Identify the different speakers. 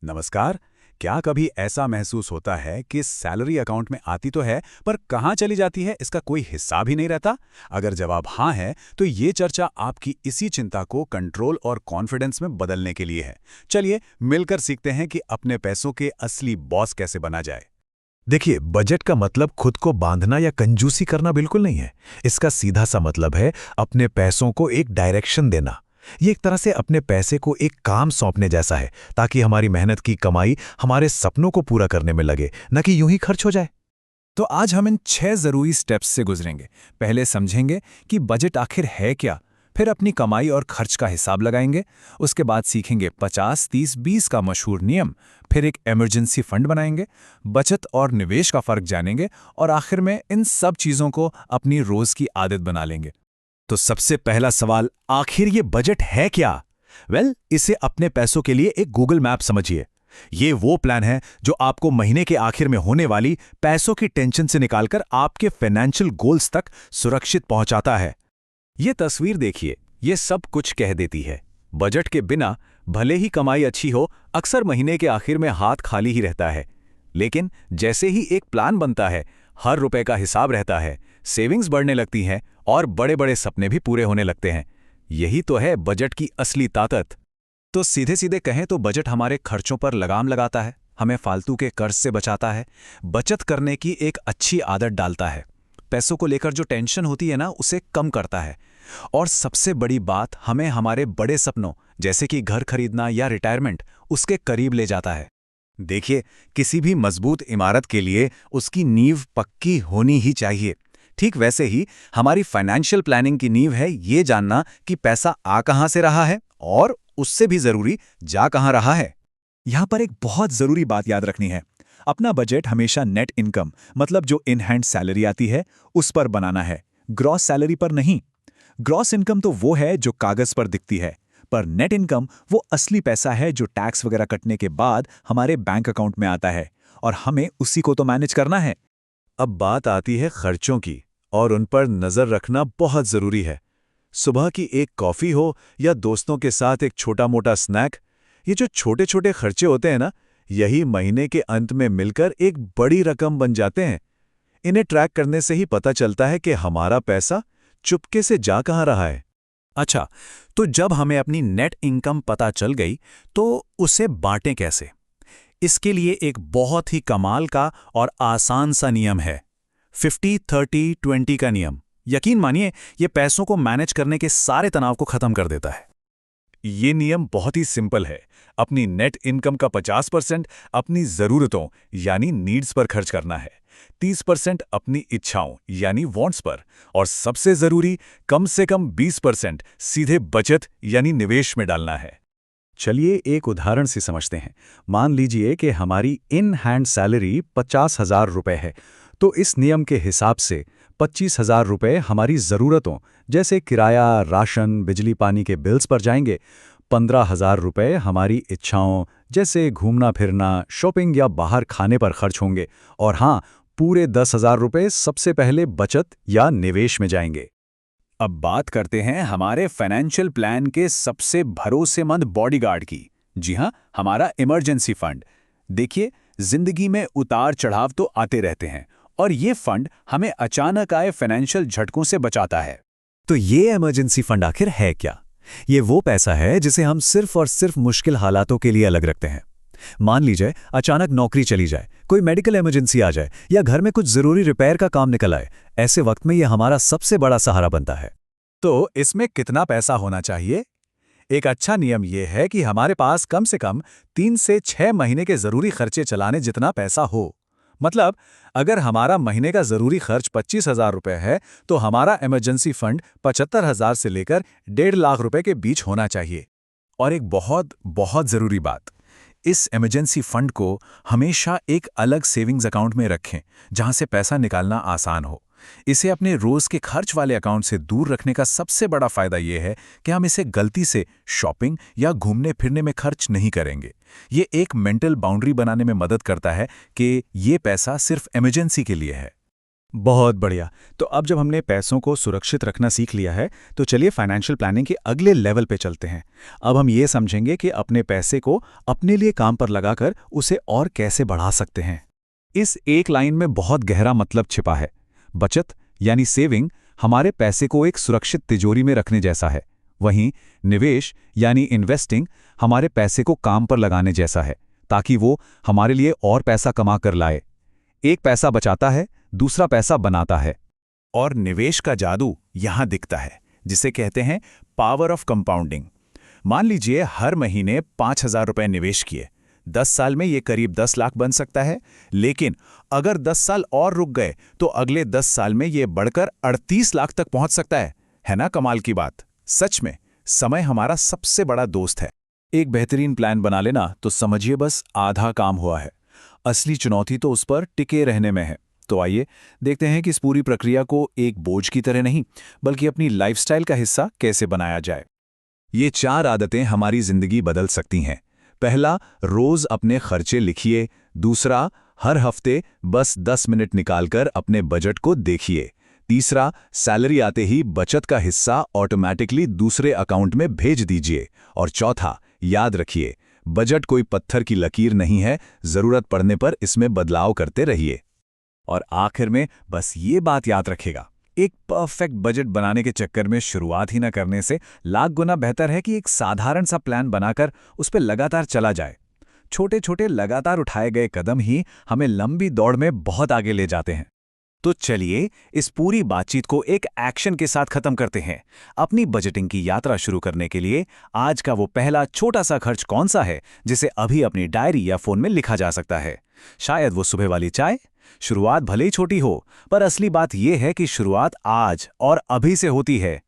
Speaker 1: नमस्कार। क्या कभी ऐसा महसूस होता है कि सैलरी अकाउंट में आती तो है पर कहाँ चली जाती है इसका कोई हिसाब ही नहीं रहता? अगर जवाब हाँ है तो ये चर्चा आपकी इसी चिंता को कंट्रोल और कॉन्फिडेंस में बदलने के लिए है। चलिए मिलकर सीखते हैं कि अपने पैसों के असली बॉस कैसे बना जाए।
Speaker 2: देखिए, बजट का मतलब खुद को बांधना या कंजूसी करना बिल्कुल नहीं है। इसका सीधा सा मतलब है अपने पैसों को एक डायरेक्शन देना। ये एक तरह से अपने पैसे को एक काम सौंपने जैसा है, ताकि हमारी मेहनत की कमाई हमारे सपनों को पूरा करने में लगे, न कि यूं ही खर्च हो जाए।
Speaker 3: तो आज हम इन 6 ज़रूरी स्टेप्स से गुजरेंगे। पहले समझेंगे कि बजट आखिर है क्या, फिर अपनी कमाई और खर्च का हिसाब लगाएंगे। उसके बाद सीखेंगे 50-30-20 का मशहूर नियम, फिर एक इमरजेंसी फंड बनाएंगे, बचत और निवेश का फर्क जानेंगे और आखिर में इन सब चीज़ों को अपनी रोज़ की आदत बना लेंगे।
Speaker 2: तो सबसे पहला सवाल, आखिर ये बजट है क्या? इसे अपने पैसों के लिए एक गूगल मैप समझिए। ये वो प्लान है जो आपको महीने के आखिर में होने वाली पैसों की टेंशन से निकालकर आपके फाइनेंशियल गोल्स तक सुरक्षित पहुंचाता है। ये तस्वीर देखिए, ये सब कुछ कह देती है। बजट के बिना भले ही कमाई अच्छी हो, अक्सर महीने के आखिर में हाथ खाली ही रहता है। लेकिन जैसे ही एक प्लान बनता है, हर रुपए का हिसाब रहता है, सेविंग्स बढ़ने लगती हैं और बड़े बड़े सपने भी पूरे होने लगते हैं। यही तो है बजट की असली ताकत। तो सीधे सीधे कहें तो बजट हमारे खर्चों पर लगाम लगाता है, हमें फालतू के कर्ज से बचाता है, बचत करने की एक अच्छी आदत डालता है, पैसों को लेकर जो टेंशन होती है ना उसे कम करता है, और सबसे बड़ी बात, हमें हमारे बड़े सपनों जैसे कि घर खरीदना या रिटायरमेंट उसके करीब ले जाता है। देखिए, किसी भी मजबूत इमारत के लिए उसकी नींव पक्की होनी ही चाहिए। ठीक वैसे ही हमारी फाइनेंशियल प्लानिंग की नींव है ये जानना कि पैसा आ कहां से रहा है और उससे भी जरूरी जा कहां रहा है।
Speaker 3: यहाँ पर एक बहुत ज़रूरी बात याद रखनी है। अपना बजट हमेशा नेट इनकम, मतलब जो इन हैंड सैलरी आती है, उस पर बनाना है, ग्रॉस सैलरी पर नहीं। ग्रॉस इनकम तो वो है जो कागज़ पर दिखती है, पर नेट इनकम वो असली पैसा है जो टैक्स वगैरह कटने के बाद हमारे बैंक अकाउंट में आता है, और हमें उसी को तो मैनेज करना है।
Speaker 2: अब बात आती है खर्चों की, और उन पर नजर रखना बहुत जरूरी है। सुबह की एक कॉफी हो या दोस्तों के साथ एक छोटा मोटा स्नैक, ये जो छोटे छोटे खर्चे होते हैं ना, यही महीने के अंत में मिलकर एक बड़ी रकम बन जाते हैं। इन्हें ट्रैक करने से ही पता चलता है कि हमारा पैसा चुपके से जा कहां रहा है।
Speaker 3: अच्छा, तो जब हमें अपनी नेट इनकम पता चल गई, तो उसे बांटें कैसे? इसके लिए एक बहुत ही कमाल का और आसान सा नियम है, 50-30-20 का नियम। यकीन मानिए, ये पैसों को मैनेज करने के सारे तनाव को खत्म कर देता है।
Speaker 2: ये नियम बहुत ही सिंपल है। अपनी नेट इनकम का 50% अपनी ज़रूरतों यानी नीड्स पर खर्च करना है, 30% अपनी इच्छाओं यानी वांट्स पर, और सबसे ज़रूरी कम से कम 20% सीधे बचत यानी निवेश में डालना है। चलिए एक उदाहरण से समझते हैं। मान लीजिए कि हमारी इन हैंड सैलरी 50,000 रुपए है, तो इस नियम के हिसाब से 25,000 रुपए हमारी ज़रूरतों जैसे किराया, राशन, बिजली पानी के बिल्स पर जाएंगे, 15,000 रुपए हमारी इच्छाओं जैसे घूमना फिरना, शॉपिंग या बाहर खाने पर खर्च होंगे, और हाँ, पूरे 10,000 रुपए सबसे पहले बचत या निवेश में जाएंगे।
Speaker 3: अब बात करते हैं हमारे फाइनेंशियल प्लान के सबसे भरोसेमंद बॉडीगार्ड की। जी हाँ, हमारा इमरजेंसी फंड। देखिए, जिंदगी में उतार चढ़ाव तो आते रहते हैं, और ये फंड हमें अचानक आए फाइनेंशियल झटकों से बचाता है।
Speaker 2: तो ये इमरजेंसी फंड आखिर है क्या? ये वो पैसा है जिसे हम सिर्फ और सिर्फ मुश्किल हालातों के लिए अलग रखते हैं। मान लीजिए अचानक नौकरी चली जाए, कोई मेडिकल इमरजेंसी आ जाए, या घर में कुछ जरूरी रिपेयर का काम निकल आए। ऐसे वक्त में ये हमारा सबसे बड़ा सहारा बनता है।
Speaker 3: तो इसमें कितना पैसा होना चाहिए? एक अच्छा नियम यह है कि हमारे पास कम से कम 3 से 6 महीने के जरूरी खर्चे चलाने जितना पैसा हो। मतलब, अगर हमारा महीने का जरूरी खर्च 25,000 रुपए है, तो हमारा इमरजेंसी फंड 75,000 से लेकर 1.5 लाख रुपए के बीच होना चाहिए। और एक बहुत बहुत जरूरी बात, इस इमरजेंसी फंड को हमेशा एक अलग सेविंग्स अकाउंट में रखें, जहां से पैसा निकालना आसान हो। इसे अपने रोज के खर्च वाले अकाउंट से दूर रखने का सबसे बड़ा फायदा यह है कि हम इसे गलती से शॉपिंग या घूमने फिरने में खर्च नहीं करेंगे। ये एक मेंटल बाउंड्री बनाने में मदद करता है कि ये पैसा सिर्फ इमरजेंसी के लिए है। बहुत बढ़िया। तो अब जब हमने पैसों को सुरक्षित रखना सीख लिया है, तो चलिए फाइनेंशियल प्लानिंग के अगले लेवल पे चलते हैं। अब हम ये समझेंगे कि अपने पैसे को अपने लिए काम पर लगाकर उसे और कैसे बढ़ा सकते हैं। इस एक लाइन में बहुत गहरा मतलब छिपा है। बचत यानी सेविंग हमारे पैसे को एक सुरक्षित तिजोरी में रखने जैसा है। वहीं निवेश यानी इन्वेस्टिंग हमारे पैसे को काम पर लगाने जैसा है, ताकि वो हमारे लिए और पैसा कमा कर लाए। एक पैसा बचाता है, दूसरा पैसा बनाता है। और निवेश का जादू यहां दिखता है, जिसे कहते हैं पावर ऑफ कंपाउंडिंग। मान लीजिए हर महीने 5,000 रुपए निवेश किए, 10 साल में ये करीब 10 लाख बन सकता है। लेकिन अगर 10 साल और रुक गए तो अगले 10 साल में ये बढ़कर 38 लाख तक पहुंच सकता है ना कमाल की बात। सच में समय हमारा सबसे बड़ा दोस्त है। एक बेहतरीन प्लान बना लेना तो समझिए बस आधा काम हुआ है। असली चुनौती तो उस पर टिके रहने में है। तो आइए देखते हैं कि इस पूरी प्रक्रिया को एक बोझ की तरह नहीं, बल्कि अपनी लाइफस्टाइल का हिस्सा कैसे बनाया जाए।
Speaker 1: ये 4 आदतें हमारी जिंदगी बदल सकती हैं। पहला, रोज अपने खर्चे लिखिए। दूसरा, हर हफ्ते बस 10 मिनट निकालकर अपने बजट को देखिए। तीसरा, सैलरी आते ही बचत का हिस्सा ऑटोमैटिकली दूसरे अकाउंट में भेज दीजिए। और चौथा, याद रखिए, बजट कोई पत्थर की लकीर नहीं है, जरूरत पड़ने पर इसमें बदलाव करते रहिए।
Speaker 3: और आखिर में बस ये बात याद रखेगा, एक परफेक्ट बजट बनाने के चक्कर में शुरुआत ही न करने से लाख गुना बेहतर है कि एक साधारण सा प्लान बनाकर उस पर लगातार चला जाए। छोटे छोटे लगातार उठाए गए कदम ही हमें लंबी दौड़ में बहुत आगे ले जाते हैं। तो चलिए इस पूरी बातचीत को एक एक्शन के साथ खत्म करते हैं। अपनी बजटिंग की यात्रा शुरू करने के लिए आज का वो पहला छोटा सा खर्च कौन सा है जिसे अभी अपनी डायरी या फोन में लिखा जा सकता है? शायद वो सुबह वाली चाय। शुरुआत भले ही छोटी हो, पर असली बात यह है कि शुरुआत आज और अभी से होती है।